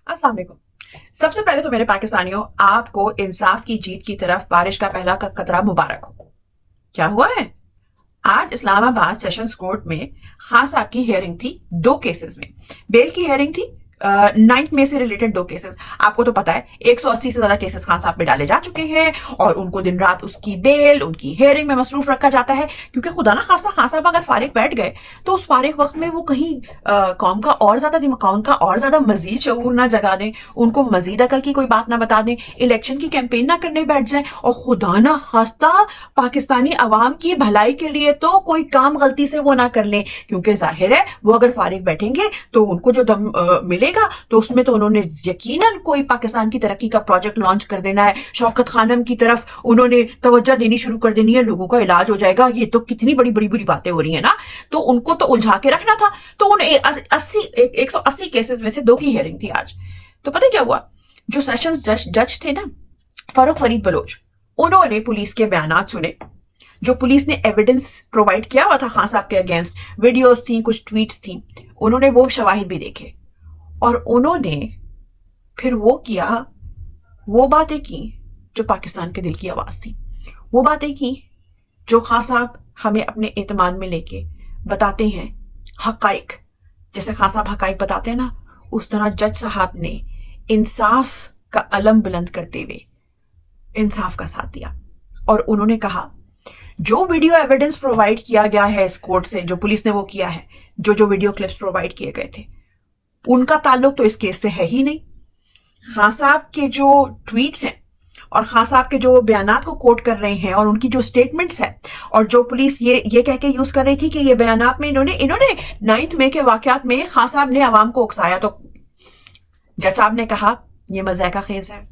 अस्सलाम वालेकुम। सबसे पहले तो मेरे पाकिस्तानियों, आपको इंसाफ की जीत की तरफ बारिश का पहला कतरा मुबारक हो। क्या हुआ है? आज इस्लामाबाद सेशंस कोर्ट में खान साहब की हियरिंग थी 2 केसेस में। बेल की हियरिंग थी 9 मई से रिलेटेड 2 केसेस। आपको तो पता है 180 से ज्यादा केसेस खान साहब पे डाले जा चुके हैं और उनको दिन रात उसकी बेल, उनकी हियरिंग में मसरूफ रखा जाता है, क्योंकि खुदा ना खास्ता खान साहब अगर फारिग बैठ गए तो उस फारिग वक्त में वो कहीं कौम का और ज्यादा दिमाग, कौम का और ज्यादा मजीद शऊर ना जगा दें, उनको मजीद अकल की कोई बात ना बता दें, इलेक्शन की कैंपेन ना करने बैठ जाए और खुदा ना खास्ता पाकिस्तानी अवाम की भलाई के लिए तो कोई काम गलती से वो ना कर लें, क्योंकि जाहिर है वो अगर फारिग बैठेंगे तो उनको जो दम मिलेगा तो उसमें तो उन्होंने यकीनन कोई पाकिस्तान की तरक्की का प्रोजेक्ट लॉन्च कर देना है। शौकत खानम की तरफ उन्होंने तवज्जो देनी शुरू कर देनी है, लोगों का इलाज हो जाएगा। ये तो कितनी बड़ी बड़ी बुरी बातें हो रही है ना, तो उनको तो उलझा के रखना था। तो उन 180 केसेस में से 2 की हियरिंग थी आज। तो पता क्या हुआ, जो सेशंस जज थे ना, फारूक फरीद बलोच, उन्होंने पुलिस के बयानात सुने, जो पुलिस ने एविडेंस प्रोवाइड किया हुआ था खान साहब के अगेंस्ट, वीडियोस थी, कुछ ट्वीट्स थी, उन्होंने वो शवाहिद भी देखे और उन्होंने फिर वो किया, वो बातें की जो पाकिस्तान के दिल की आवाज थी, वो बातें की जो खान साहब हमें अपने एतमाद में लेके बताते हैं हकाइक। जैसे खान साहब हकाइक बताते हैं ना, उस तरह जज साहब ने इंसाफ का अलम बुलंद करते हुए इंसाफ का साथ दिया और उन्होंने कहा जो वीडियो एविडेंस प्रोवाइड किया गया है इस कोर्ट से, जो पुलिस ने वो किया है, जो वीडियो क्लिप्स प्रोवाइड किए गए थे, उनका ताल्लुक तो इस केस से है ही नहीं। खान साहब के जो ट्वीट्स हैं और खान साहब के जो बयानात को कोट कर रहे हैं और उनकी जो स्टेटमेंट्स हैं और जो पुलिस ये कह के यूज कर रही थी कि ये बयानात में इन्होंने 9 मई के वाकयात में खान साहब ने आवाम को उकसाया, तो जज साहब ने कहा ये मज़ाक़ खेज है,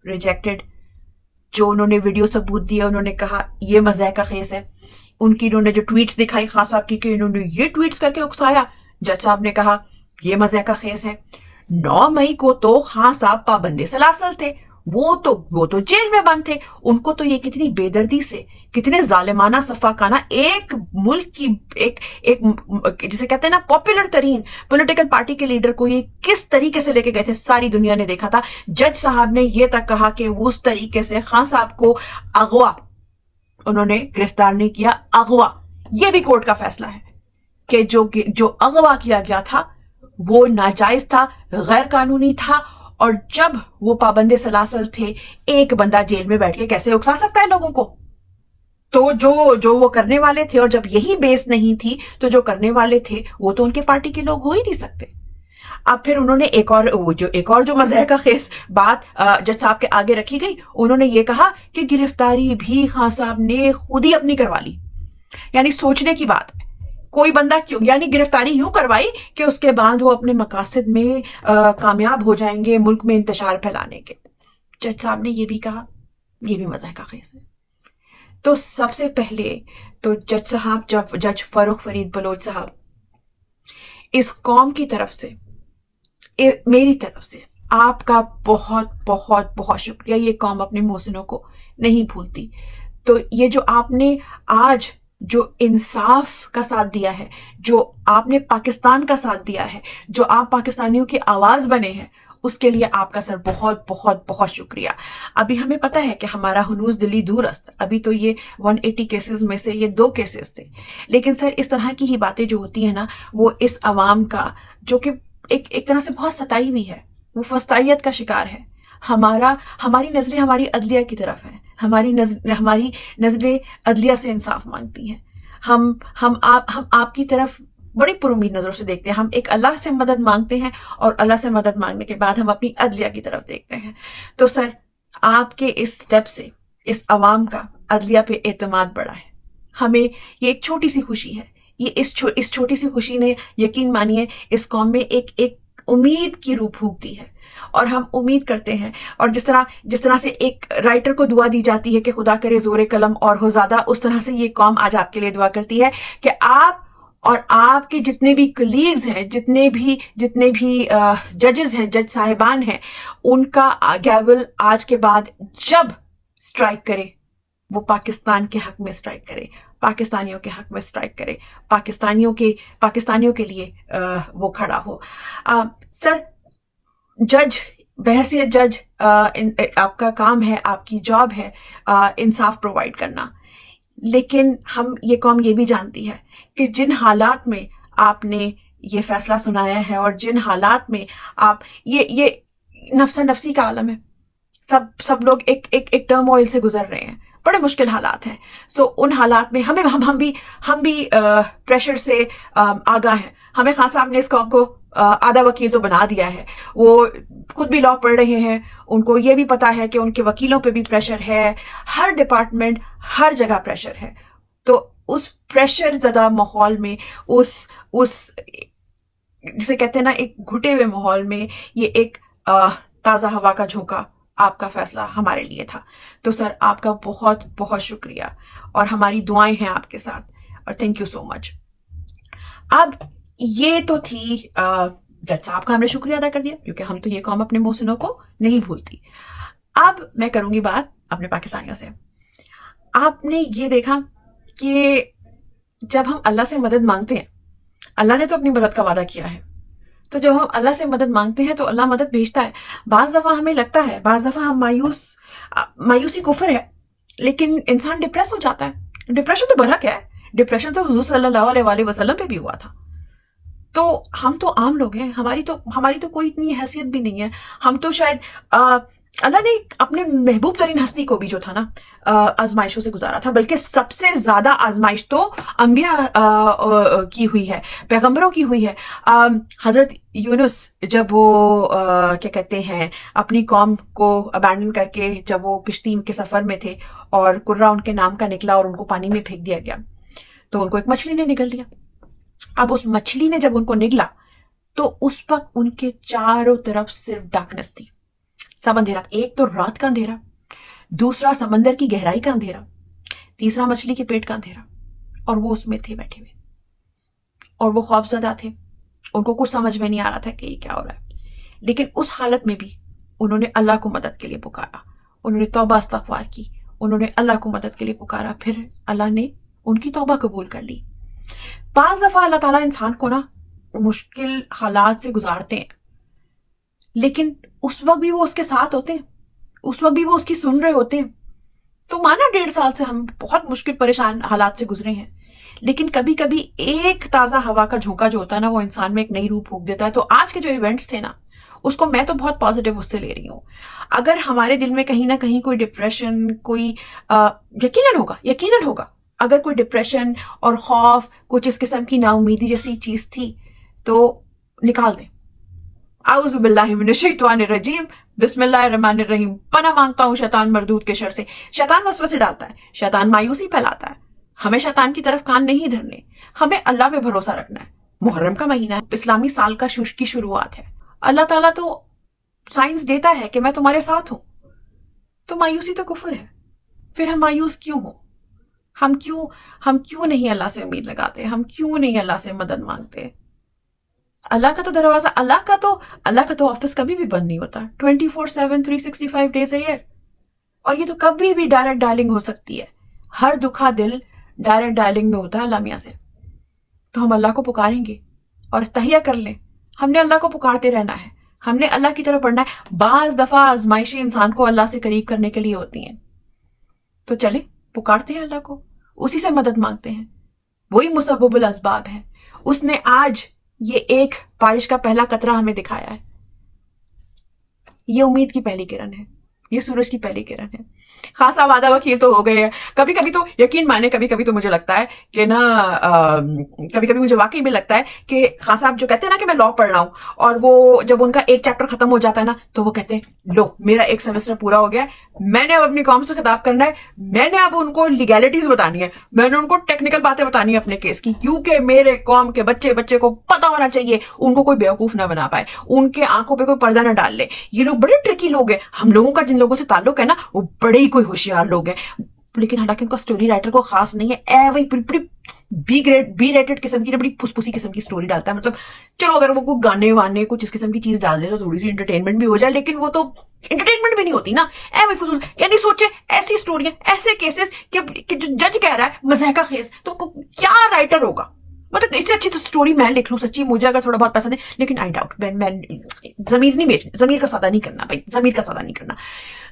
रिजेक्टेड। जो उन्होंने वीडियो सबूत दिया, उन्होंने कहा ये मज़ाक़ खेज है। इन्होंने जो ट्वीट्स दिखाई खान साहब की कि इन्होंने ये ट्वीट्स करके उकसाया, जज साहब ने कहा ये मज़ाक़ खेज है। 9 मई को तो खान साहब पाबंदे सलासल थे, वो तो जेल में बंद थे। उनको तो ये कितनी बेदर्दी से, कितने जालिमाना सफाकाना एक मुल्क की एक जिसे कहते हैं ना पॉपुलर तरीन पॉलिटिकल पार्टी के लीडर को ये किस तरीके से लेके गए थे, सारी दुनिया ने देखा था। जज साहब ने ये तक कहा कि उस तरीके से खान साहब को अगवा उन्होंने गिरफ्तार नहीं किया, अगवा। ये भी कोर्ट का फैसला है कि जो अगवा किया गया था वो नाजायज था, गैर कानूनी था, और जब वो पाबंदे सलासल थे, एक बंदा जेल में बैठ के कैसे उकसा सकता है लोगों को? तो जो वो करने वाले थे, और जब यही बेस नहीं थी तो जो करने वाले थे वो तो उनके पार्टी के लोग हो ही नहीं सकते। अब फिर उन्होंने एक और जो मज़ाक़ खेज बात जज साहब के आगे रखी गई, उन्होंने ये कहा कि गिरफ्तारी भी खान साहब ने खुद ही अपनी करवा ली। यानी सोचने की बात है, कोई बंदा क्यों, यानी गिरफ्तारी यूं करवाई कि उसके बाद वो अपने मकासद में कामयाब हो जाएंगे मुल्क में इंतशार फैलाने के। जज साहब ने ये भी कहा ये भी मज़ाक़ खेज है। तो सबसे पहले तो जज साहब, जज फारूक फरीद बलोच साहब, इस कौम की तरफ से, मेरी तरफ से आपका बहुत बहुत बहुत शुक्रिया। ये कौम अपने मोहसिनों को नहीं भूलती। तो ये जो आपने आज जो इंसाफ का साथ दिया है, जो आपने पाकिस्तान का साथ दिया है, जो आप पाकिस्तानियों की आवाज बने हैं, उसके लिए आपका सर बहुत बहुत बहुत शुक्रिया। अभी हमें पता है कि हमारा हुनूस दिली दूरस्त, अभी तो ये 180 केसेस में से ये 2 केसेस थे, लेकिन सर इस तरह की ही बातें जो होती है ना, वो इस अवाम का जो कि एक तरह से बहुत सताई हुई है, वो फस्तायत का शिकार है। हमारी नजरें हमारी अदलिया की तरफ है, हमारी नजरें अदलिया से इंसाफ मांगती हैं। हम आपकी तरफ बड़ी पुरुमीद नजरों से देखते हैं। हम एक अल्लाह से मदद मांगते हैं और अल्लाह से मदद मांगने के बाद हम अपनी अदलिया की तरफ देखते हैं। तो सर आपके इस स्टेप से इस अवाम का अदलिया पे एतमाद बढ़ा है। हमें ये एक छोटी सी खुशी है, ये इस छोटी सी खुशी ने यकीन मानिए इस कौम में एक उम्मीद की रूह फूंक दी है। और हम उम्मीद करते हैं, और जिस तरह से एक राइटर को दुआ दी जाती है कि खुदा करे जोरे कलम और हो ज्यादा, उस तरह से ये कौम आज आपके लिए दुआ करती है कि आप और आपके जितने भी कलीग्स हैं, जितने भी जजेस हैं, जज साहिबान हैं, उनका गैवल आज के बाद जब स्ट्राइक करे वो पाकिस्तान के हक में स्ट्राइक करे, पाकिस्तानियों के हक में स्ट्राइक करे, पाकिस्तानियों के लिए वो खड़ा हो। सर जज, बहैसियत जज आपका काम है, आपकी जॉब है इंसाफ प्रोवाइड करना, लेकिन हम ये कौम ये भी जानती है कि जिन हालात में आपने ये फैसला सुनाया है और जिन हालात में आप ये नफ्सा नफसी का आलम है, सब लोग एक टर्मोइल से गुजर रहे हैं, बड़े मुश्किल हालात हैं। सो उन हालात में हम भी प्रेशर से आगाह हैं। हमें खान साहब ने इस कौम को आधा वकील तो बना दिया है, वो खुद भी लॉ पढ़ रहे हैं, उनको ये भी पता है कि उनके वकीलों पे भी प्रेशर है, हर डिपार्टमेंट हर जगह प्रेशर है। तो उस प्रेशर ज़्यादा माहौल में, उस जिसे कहते हैं ना एक घुटे हुए माहौल में, ये एक ताज़ा हवा का झोंका आपका फैसला हमारे लिए था। तो सर आपका बहुत बहुत शुक्रिया और हमारी दुआएं हैं आपके साथ और थैंक यू सो मच। अब ये तो थी जज साहब का हमने शुक्रिया अदा कर दिया, क्योंकि हम तो ये कौम अपने मोहसिनों को नहीं भूलती। अब मैं करूंगी बात अपने पाकिस्तानियों से। आपने ये देखा कि जब हम अल्लाह से मदद मांगते हैं, अल्लाह ने तो अपनी मदद का वादा किया है, तो जब हम अल्लाह से मदद मांगते हैं तो अल्लाह मदद भेजता है। बाज़ दफ़ा हमें लगता है, बाज़ दफ़ा हम मायूसी कुफर है, लेकिन इंसान डिप्रेस हो जाता है। डिप्रेशन तो बड़ा क्या है, डिप्रेशन तो हुजूर सल्लल्लाहु अलैहि वसल्लम पे भी हुआ था। तो हम तो आम लोग हैं, हमारी तो कोई इतनी हैसियत भी नहीं है। हम तो शायद अल्लाह ने अपने महबूब तरीन हस्ती को भी जो था ना आजमाइशों से गुजारा था, बल्कि सबसे ज्यादा आजमाइश तो अंबिया की हुई है, पैगंबरों की हुई है। हजरत यूनुस जब वो क्या कहते हैं अपनी कौम को अबैंडन करके जब वो किश्ती के सफर में थे और कुर्रा उनके नाम का निकला और उनको पानी में फेंक दिया गया, तो उनको एक मछली ने निगल लिया। अब उस मछली ने जब उनको निगला तो उस वक्त उनके चारों तरफ सिर्फ डार्कनेस थी, सब अंधेरा। एक तो रात का अंधेरा, दूसरा समंदर की गहराई का अंधेरा, तीसरा मछली के पेट का अंधेरा, और वो उसमें थे बैठे हुए और वो खौफजदा थे। उनको कुछ समझ में नहीं आ रहा था कि ये क्या हो रहा है, लेकिन उस हालत में भी उन्होंने अल्लाह को मदद के लिए पुकारा, उन्होंने तौबा इस्तग़फ़ार की, उन्होंने अल्लाह को मदद के लिए पुकारा, फिर अल्लाह ने उनकी तौबा कबूल कर ली। 5 दफा अल्लाह ताला इंसान को ना मुश्किल हालात से गुजारते हैं, लेकिन उस वक्त भी वो उसके साथ होते हैं, उस वक्त भी वो उसकी सुन रहे होते हैं। तो माना 1.5 साल से हम बहुत मुश्किल परेशान हालात से गुजरे हैं, लेकिन कभी कभी एक ताज़ा हवा का झोंका जो होता है ना, वो इंसान में एक नई रूह फूंक देता है। तो आज के जो इवेंट्स थे ना, उसको मैं तो बहुत पॉजिटिव उससे ले रही हूँ। अगर हमारे दिल में कहीं ना कहीं कोई डिप्रेशन, कोई यकीनन होगा अगर कोई डिप्रेशन और खौफ, कुछ इस किस्म की नाउमीदी जैसी चीज थी, तो निकाल दें। आऊज़ु बिल्लाहि मिनश शैतानिर रजीम, बिस्मिल्लाहिर्रहमानिर रहीम। पनाह मांगता हूँ शैतान मरदूद के शर से। शैतान वसवसे डालता है, शैतान मायूसी फैलाता है। हमें शैतान की तरफ कान नहीं धरने, हमें अल्लाह पे भरोसा रखना है। मुहर्रम का महीना है, इस्लामी साल का की शुरुआत है। अल्लाह ताला तो साइंस देता है कि मैं तुम्हारे साथ हूं, तो मायूसी तो कुफर है। फिर हम मायूस क्यों हो? हम क्यों नहीं अल्लाह से उम्मीद लगाते? हम क्यों नहीं अल्लाह से मदद मांगते? अल्लाह का तो दरवाजा, अल्लाह का तो ऑफिस कभी भी बंद नहीं होता, 24/7 365 डेज अ ईयर। और ये तो कभी भी डायरेक्ट डायलिंग हो सकती है। हर दुखा दिल डायरेक्ट डायलिंग में होता है अल्लाह मियां से। तो हम अल्लाह को पुकारेंगे और तहिया कर लें, हमने अल्लाह को पुकारते रहना है, हमने अल्लाह की तरफ बढ़ना है। बाज दफा आजमाइशें इंसान को अल्लाह से करीब करने के लिए होती हैं, तो चले पुकारते हैं अल्लाह को, उसी से मदद मांगते हैं। वही मुसब्बिबुल असबाब है। उसने आज ये एक बारिश का पहला कतरा हमें दिखाया है। ये उम्मीद की पहली किरण है, ये सूरज की पहली किरण है। खासा वादा वकील तो हो गए हैं। कभी कभी तो यकीन माने, कभी कभी तो मुझे लगता है कि ना, कभी कभी मुझे वाकई में लगता है कि खान साहब जो कहते हैं ना कि मैं लॉ पढ़ रहा हूं, और वो जब उनका एक चैप्टर खत्म हो जाता है ना, तो वो कहते हैं लो मेरा एक सेमेस्टर पूरा हो गया है, मैंने अब अपनी कौम से खिताब करना है, मैंने अब उनको लीगैलिटीज बतानी है, मैंने उनको टेक्निकल बातें बतानी है अपने केस की, क्योंकि मेरे कौम के बच्चे को पता होना चाहिए, उनको कोई बेवकूफ ना बना पाए, उनके आंखों पे कोई पर्दा ना डाल ले। ये लोग बड़े ट्रिकी लोग हैं। हम लोगों का जिन लोगों से ताल्लुक है ना, वो बड़े कोई होशियार लोग हैं, लेकिन हालांकि उनका स्टोरी राइटर को खास नहीं है। वही बड़ी बी रेटेड किस्म की, बड़ी फुसफुसी किस्म की स्टोरी डालता है। मतलब चलो अगर वो कोई गाने वाने कुछ इस किस्म की चीज डाल दे तो थोड़ी सी एंटरटेनमेंट भी हो जाए, लेकिन वो तो एंटरटेनमेंट भी नहीं होती ना। वही फुसफुस, यानी सोचे ऐसी स्टोरियां, ऐसे केसेस कि जो जज कह रहा है मज़ाक का केस, तो क्या राइटर होगा? مطلب اس سے اچھی تو سٹوری میں لکھ لوں سچی, مجھے اگر تھوڑا بہت پسند ہے, لیکن آئی ڈاؤٹ, میں ضمیر نہیں بیچنا, ضمیر کا سودا نہیں کرنا بھائی, ضمیر کا سودا نہیں کرنا.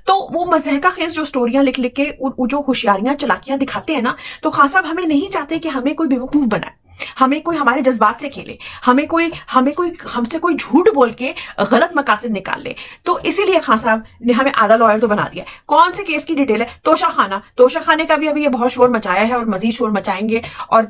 تو وہ مضحکہ خیز جو سٹوریاں لکھ لکھ کے جو ہوشیاریاں چلاکیاں دکھاتے ہیں نا, تو خان صاحب ہمیں نہیں چاہتے کہ ہمیں کوئی بیوقوف بنائے, ہمیں کوئی ہمارے جذبات سے کھیلے, ہم سے کوئی جھوٹ بول کے غلط مقاصد نکال لے. تو اسی لیے خان صاحب نے ہمیں آدھا لائر تو بنا دیا. کون سے کیس کی ڈیٹیل ہے؟ توشہ خانے کا بھی ابھی یہ بہت شور مچایا ہے اور مزید شور مچائیں گے, اور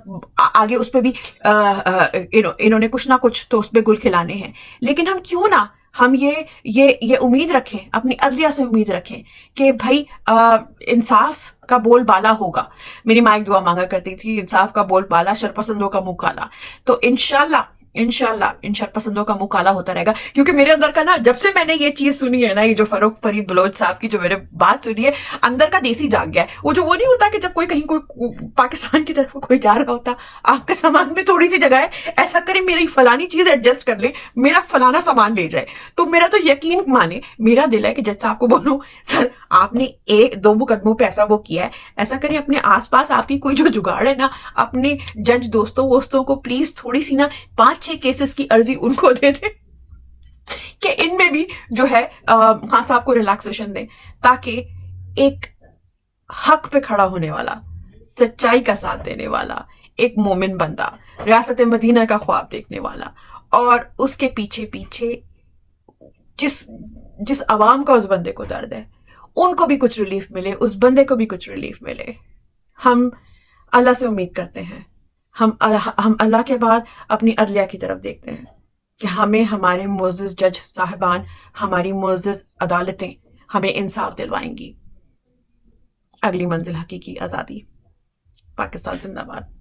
آگے اس پہ بھی انہوں نے کچھ نہ کچھ تو اس پہ گل کھلانے ہیں. لیکن ہم کیوں نہ ہم یہ امید رکھیں, اپنی عدلیہ سے امید رکھیں کہ بھائی انصاف کا بول بالا ہوگا. میری ماں ایک دعا مانگا کرتی تھی, انصاف کا بول بالا, شرپسندوں کا منہ کالا. تو انشاءاللہ ان شرپسندوں کا منہ کالا ہوتا رہے گا. کیونکہ میرے اندر کا نا, جب سے میں نے یہ چیز سنی ہے نا, یہ جو فروخ فرید بلوچ صاحب کی جو میرے بات سنی ہے, اندر کا دیسی جاگ گیا ہے. وہ نہیں ہوتا کہ جب کوئی پاکستان کی طرف کوئی جا رہا ہوتا, آپ کے سامان میں تھوڑی سی جگہ ہے, ایسا کرے میری فلانی چیز ایڈجسٹ کر لے, میرا فلانا سامان لے جائے. تو میرا تو یقین مانے, میرا دل ہے کہ جج صاحب کو بولوں, سر آپ نے 1-2 مقدموں پہ ایسا وہ کیا ہے, ایسا کریں اپنے آس پاس آپ کی کوئی جو جگاڑ ہے نا, اپنے جج دوستوں کو پلیز تھوڑی سی نا 5-6 کیسز کی عرضی ان کو دے دیں کہ ان میں بھی جو ہے خان صاحب کو ریلیکسیشن دیں, تاکہ ایک حق پہ کھڑا ہونے والا, سچائی کا ساتھ دینے والا ایک مومن بندہ, ریاست مدینہ کا خواب دیکھنے والا, اور اس کے پیچھے جس عوام کا اس بندے کو درد ہے, ان کو بھی کچھ ریلیف ملے, اس بندے کو بھی کچھ ریلیف ملے. ہم اللہ سے امید کرتے ہیں, ہم اللہ کے بعد اپنی عدلیہ کی طرف دیکھتے ہیں کہ ہمیں ہمارے معزز جج صاحبان, ہماری معزز عدالتیں ہمیں انصاف دلوائیں گی. اگلی منزل حقیقی آزادی. پاکستان زندہ باد.